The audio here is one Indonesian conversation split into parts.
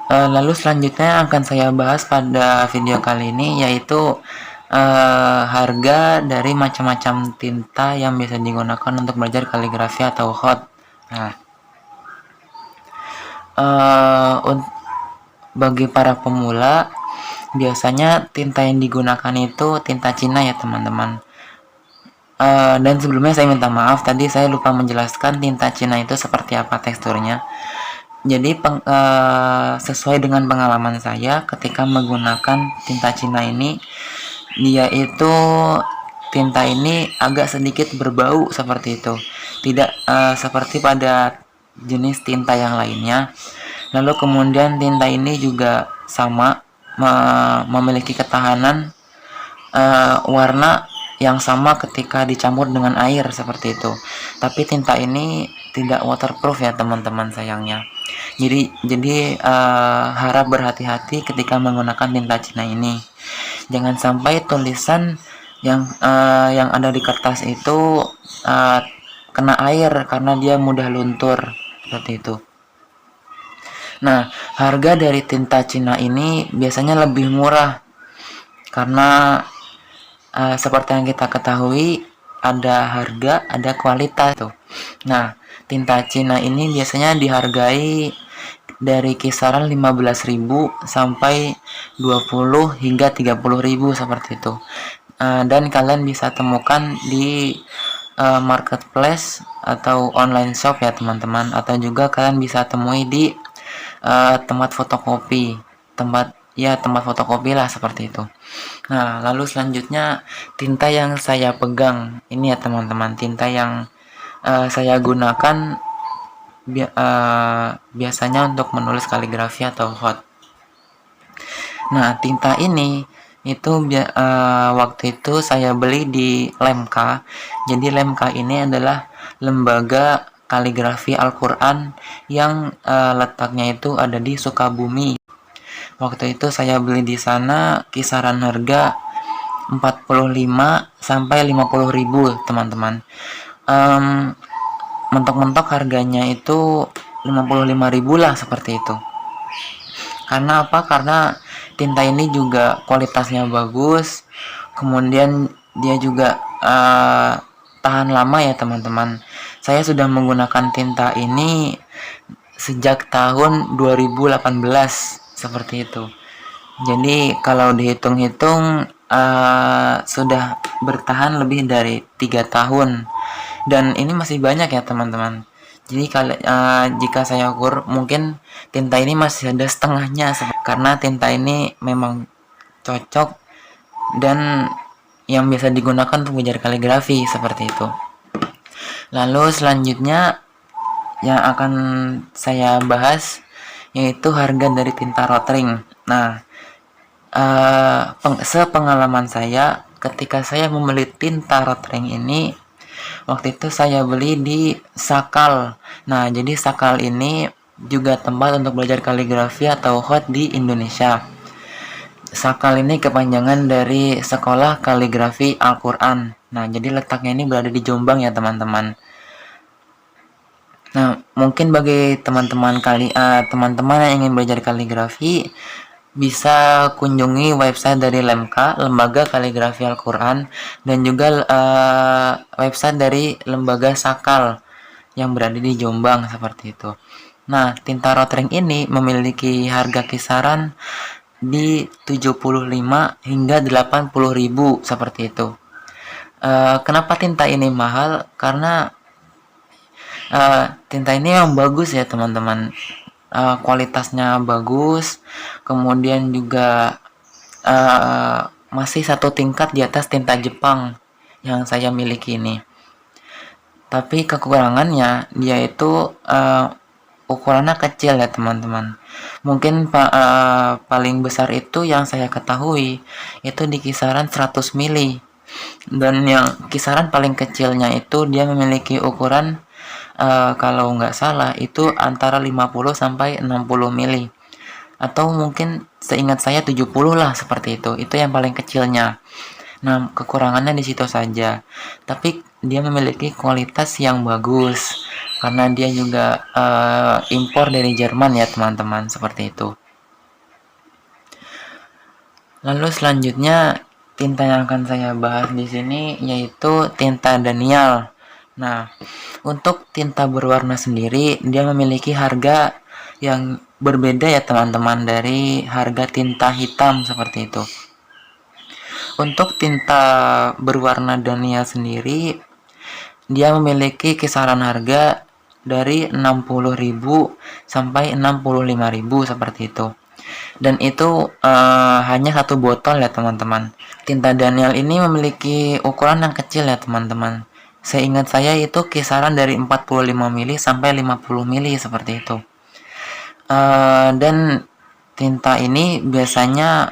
Lalu selanjutnya akan saya bahas pada video kali ini, yaitu harga dari macam-macam tinta yang bisa digunakan untuk belajar kaligrafi atau hot. Nah, bagi para pemula, biasanya tinta yang digunakan itu tinta Cina ya teman-teman. Dan sebelumnya saya minta maaf, tadi saya lupa menjelaskan tinta Cina itu seperti apa teksturnya. Jadi sesuai dengan pengalaman saya ketika menggunakan tinta Cina ini, dia itu tinta ini agak sedikit berbau seperti itu, tidak seperti pada jenis tinta yang lainnya. Lalu kemudian tinta ini juga sama, memiliki ketahanan warna yang sama ketika dicampur dengan air seperti itu. Tapi tinta ini tidak waterproof ya teman-teman, sayangnya. Jadi harap berhati-hati ketika menggunakan tinta Cina ini. Jangan sampai tulisan yang ada di kertas itu kena air karena dia mudah luntur seperti itu. Nah, harga dari tinta Cina ini biasanya lebih murah karena seperti yang kita ketahui, ada harga, ada kualitas tuh. Nah, tinta Cina ini biasanya dihargai dari kisaran 15.000 sampai 20 hingga 30.000 seperti itu. Dan kalian bisa temukan di marketplace atau online shop ya teman-teman, atau juga kalian bisa temui di tempat fotokopi, tempat fotokopi lah seperti itu. Nah, lalu selanjutnya tinta yang saya pegang ini ya teman-teman, tinta yang saya gunakan biasanya untuk menulis kaligrafi atau hot. Nah, tinta ini itu waktu itu saya beli di Lemka. Jadi Lemka ini adalah lembaga kaligrafi Al-Quran yang letaknya itu ada di Sukabumi. Waktu itu saya beli di sana kisaran harga 45 sampai 50.000 teman-teman. Mentok-mentok harganya itu 55.000 lah seperti itu. Karena apa? Karena tinta ini juga kualitasnya bagus, kemudian dia juga tahan lama ya teman-teman. Saya sudah menggunakan tinta ini sejak tahun 2018 seperti itu. Jadi kalau dihitung-hitung sudah bertahan lebih dari 3 tahun, dan ini masih banyak ya teman-teman. Jadi jika saya ukur, mungkin tinta ini masih ada setengahnya karena tinta ini memang cocok dan yang biasa digunakan untuk belajar kaligrafi seperti itu. Lalu selanjutnya yang akan saya bahas yaitu harga dari tinta Rotring. Nah, sepengalaman saya ketika saya membeli tinta Rotring ini, waktu itu saya beli di Sakal. Nah, jadi Sakal ini juga tempat untuk belajar kaligrafi atau hot di Indonesia. Sakal ini kepanjangan dari Sekolah Kaligrafi Al-Quran. Nah, jadi letaknya ini berada di Jombang ya teman-teman. Nah, mungkin bagi teman-teman yang ingin belajar kaligrafi, bisa kunjungi website dari Lemka, Lembaga Kaligrafi Al-Quran, dan juga website dari Lembaga Sakal yang berada di Jombang seperti itu. Nah, tinta Rotring ini memiliki harga kisaran di 75 hingga 80.000 seperti itu. Kenapa tinta ini mahal? Karena tinta ini yang bagus ya teman-teman, kualitasnya bagus, kemudian juga masih satu tingkat di atas tinta Jepang yang saya miliki ini. Tapi kekurangannya dia itu ukurannya kecil ya teman-teman. Mungkin paling besar itu yang saya ketahui itu di kisaran 100 mili, dan yang kisaran paling kecilnya itu dia memiliki ukuran kalau nggak salah itu antara 50 sampai 60 mili, atau mungkin seingat saya 70 lah seperti itu yang paling kecilnya. Nah, kekurangannya di situ saja, tapi dia memiliki kualitas yang bagus karena dia juga impor dari Jerman ya teman-teman, seperti itu. Lalu selanjutnya tinta yang akan saya bahas di sini yaitu tinta Danial. Nah, untuk tinta berwarna sendiri dia memiliki harga yang berbeda ya teman-teman dari harga tinta hitam seperti itu. Untuk tinta berwarna Danial sendiri dia memiliki kisaran harga dari 60.000 sampai 65.000 seperti itu. Dan itu hanya satu botol ya teman-teman. Tinta Danial ini memiliki ukuran yang kecil ya teman-teman. Seingat saya itu kisaran dari 45 mili sampai 50 mili seperti itu. Dan tinta ini biasanya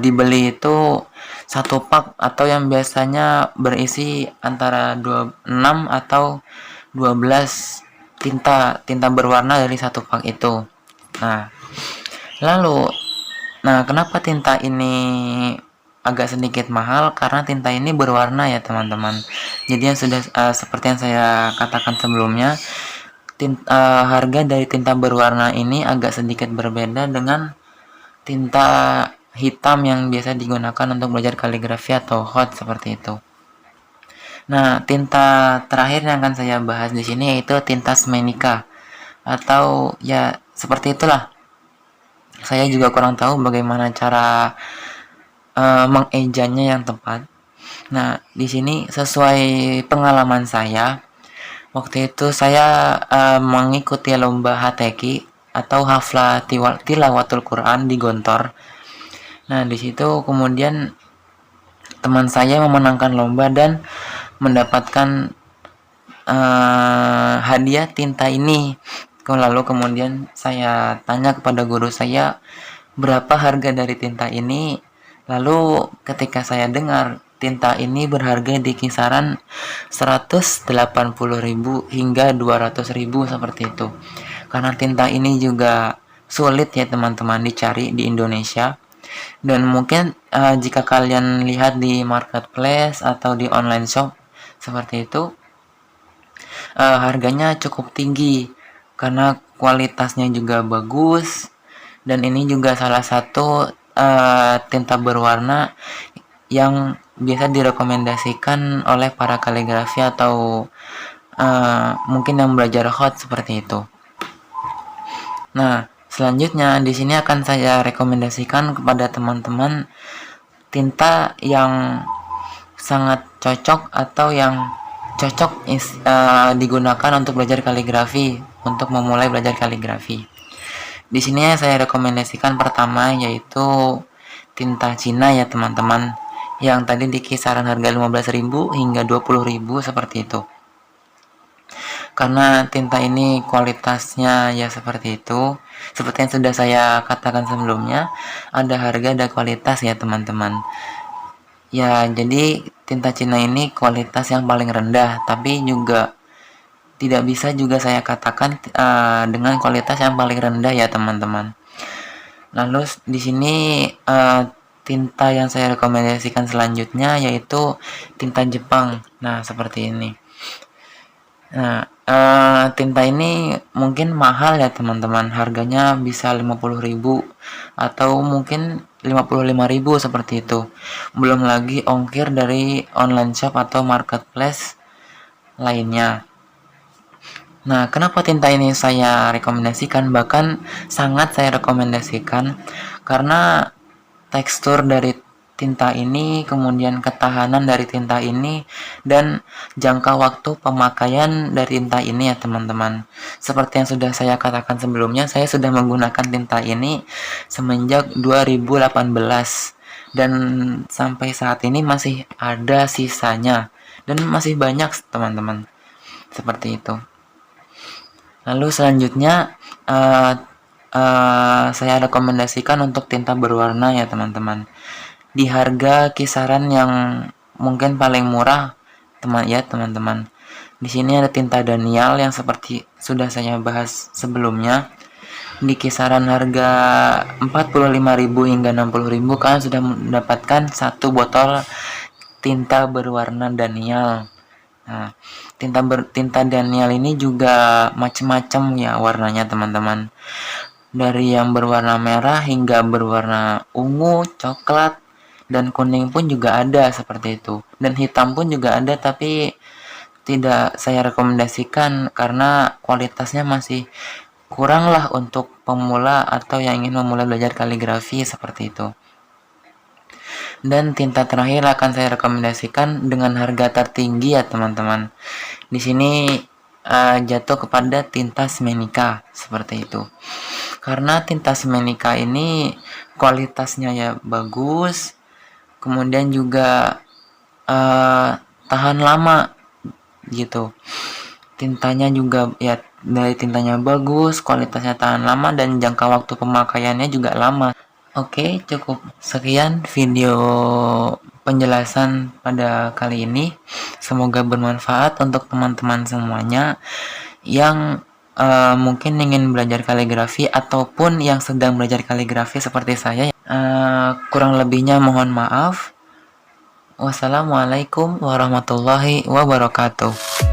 dibeli itu satu pak atau yang biasanya berisi antara 6 atau 12 tinta berwarna dari satu pak itu. Nah, lalu kenapa tinta ini agak sedikit mahal? Karena tinta ini berwarna ya teman-teman. Jadi yang sudah seperti yang saya katakan sebelumnya, harga dari tinta berwarna ini agak sedikit berbeda dengan tinta hitam yang biasa digunakan untuk belajar kaligrafi atau hot seperti itu. Nah, tinta terakhir yang akan saya bahas di sini yaitu tinta Smenica atau ya seperti itulah. Saya juga kurang tahu bagaimana cara mengejanya yang tepat. Nah, di sini sesuai pengalaman saya, waktu itu saya mengikuti lomba HTQ atau Haflah Tilawatul Quran di Gontor. Nah, di situ kemudian teman saya memenangkan lomba dan mendapatkan hadiah tinta ini. Lalu kemudian saya tanya kepada guru saya berapa harga dari tinta ini. Lalu ketika saya dengar tinta ini berharga di kisaran 180.000 hingga 200.000 seperti itu. Karena tinta ini juga sulit ya teman-teman dicari di Indonesia. Dan mungkin jika kalian lihat di marketplace atau di online shop seperti itu, harganya cukup tinggi karena kualitasnya juga bagus. Dan ini juga salah satu tinta berwarna yang biasa direkomendasikan oleh para kaligrafi atau mungkin yang belajar hot seperti itu. Nah, selanjutnya di sini akan saya rekomendasikan kepada teman-teman tinta yang sangat cocok atau yang cocok digunakan untuk belajar kaligrafi, untuk memulai belajar kaligrafi. Di sini saya rekomendasikan pertama yaitu tinta Cina ya teman-teman, yang tadi di kisaran harga 15.000 hingga 20.000 seperti itu. Karena tinta ini kualitasnya ya seperti itu, seperti yang sudah saya katakan sebelumnya, ada harga ada kualitas ya teman-teman. Ya, jadi tinta Cina ini kualitas yang paling rendah, tapi juga tidak bisa juga saya katakan dengan kualitas yang paling rendah ya teman-teman. Lalu di sini tinta yang saya rekomendasikan selanjutnya yaitu tinta Jepang. Nah, seperti ini. Nah, tinta ini mungkin mahal ya teman-teman, harganya bisa 50.000 atau mungkin 55.000 seperti itu. Belum lagi ongkir dari online shop atau marketplace lainnya. Nah, kenapa tinta ini saya rekomendasikan, bahkan sangat saya rekomendasikan, karena tekstur dari tinta ini, kemudian ketahanan dari tinta ini, dan jangka waktu pemakaian dari tinta ini ya teman-teman. Seperti yang sudah saya katakan sebelumnya, saya sudah menggunakan tinta ini semenjak 2018 dan sampai saat ini masih ada sisanya dan masih banyak teman-teman. Seperti itu. Lalu selanjutnya saya rekomendasikan untuk tinta berwarna ya teman-teman. Di harga kisaran yang mungkin paling murah teman-teman. Di sini ada tinta Danial yang seperti sudah saya bahas sebelumnya. Di kisaran harga 45.000 hingga 60.000 kalian sudah mendapatkan satu botol tinta berwarna Danial. Nah, tinta Danial ini juga macam-macam ya warnanya teman-teman. dari yang berwarna merah hingga berwarna ungu, coklat, dan kuning pun juga ada seperti itu. Dan hitam pun juga ada, tapi tidak saya rekomendasikan karena kualitasnya masih kurang lah untuk pemula atau yang ingin memulai belajar kaligrafi seperti itu. Dan tinta terakhir akan saya rekomendasikan dengan harga tertinggi ya teman-teman. Di sini jatuh kepada tinta Smenica seperti itu. Karena tinta Smenica ini kualitasnya ya bagus, kemudian juga tahan lama gitu. Tintanya juga ya dari tintanya bagus, kualitasnya tahan lama, dan jangka waktu pemakaiannya juga lama. Oke, cukup sekian video penjelasan pada kali ini. Semoga bermanfaat untuk teman-teman semuanya yang mungkin ingin belajar kaligrafi ataupun yang sedang belajar kaligrafi seperti saya. Kurang lebihnya mohon maaf. Wassalamualaikum warahmatullahi wabarakatuh.